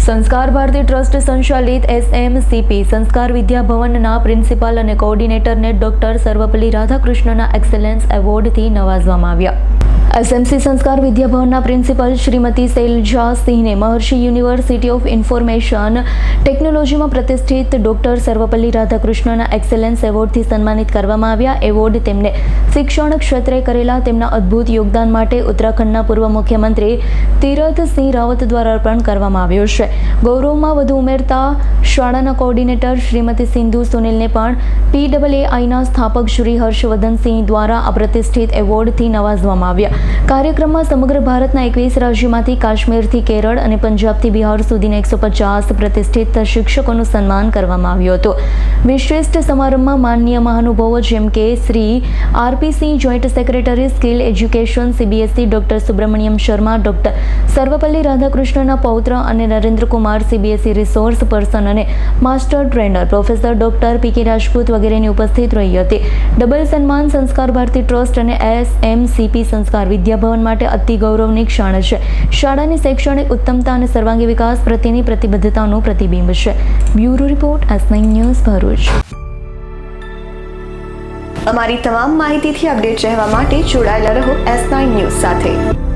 સંસ્કાર ભારતી ટ્રસ્ટ સંચાલિત SMCP સંસ્કાર વિદ્યા ભવનના પ્રિન્સિપાલ અને કોઓર્ડિનેટરને ડોક્ટર સર્વપલ્લી રાધાકૃષ્ણના એક્સેલન્સ એવોર્ડથી નવાજવામાં આવ્યા. SMC સંસ્કાર વિદ્યા ભવનના પ્રિન્સિપલ શ્રીમતી શૈલજા સિંહને મહર્ષિ યુનિવર્સિટી ઓફ ઇન્ફોર્મેશન ટેકનોલોજીમાં પ્રતિષ્ઠિત ડોક્ટર સર્વપલ્લી રાધાકૃષ્ણના એક્સેલન્સ એવોર્ડથી સન્માનિત કરવામાં આવ્યા. એવોર્ડ તેમને શિક્ષણ ક્ષેત્રે કરેલા તેમના અદ્ભુત યોગદાન માટે ઉત્તરાખંડના પૂર્વ મુખ્યમંત્રી તીરથસિંહ રાવત દ્વારા અર્પણ કરવામાં આવ્યો છે. ગૌરવમાં વધુ ઉમેરતા શાળાના કોઓર્ડિનેટર શ્રીમતી સિંધુ સુનિલને પણ PAAIના સ્થાપક શ્રી હર્ષવર્ધનસિંહ દ્વારા આ પ્રતિષ્ઠિત એવોર્ડથી નવાજવામાં આવ્યા. કાર્યક્રમમાં સમગ્ર ભારતના 21 રાજ્યોમાંથી કાશ્મીરથી કેરળ અને પંજાબથી બિહાર સુધીના 150 પ્રતિષ્ઠિત શિક્ષકોનું સન્માન કરવામાં આવ્યું હતું. વિશિષ્ટ સમારંભમાં માનનીય મહાનુભાવો જેમ કે Shri RP Singh joint secretary skill education CBSE, doctor Subramanyam Sharma doctor Sarvepalli રાધાકૃષ્ણના પૌત્ર અને નરેન્દ્રકુમાર CBSE રિસોર્સ પર્સન અને master trainer professor doctor PK Rajput વગેરેની ઉપસ્થિત રહી હતી. ડબલ સન્માન સંસ્કાર ભારતી ટ્રસ્ટ અને SMCP સંસ્કાર વિદ્યા ભવન માટે અતિ ગૌરવની ક્ષણ છે. શાળાની શૈક્ષણિક ઉત્તમતા અને સર્વાંગી વિકાસ પ્રત્યેની પ્રતિબદ્ધતાનું પ્રતિબિંબ છે. Bureau report S9 news Bharuch. અમારી તમામ માહિતીથી અપડેટ રહેવા માટે જોડાયેલા રહો S9 ન્યૂઝ સાથે.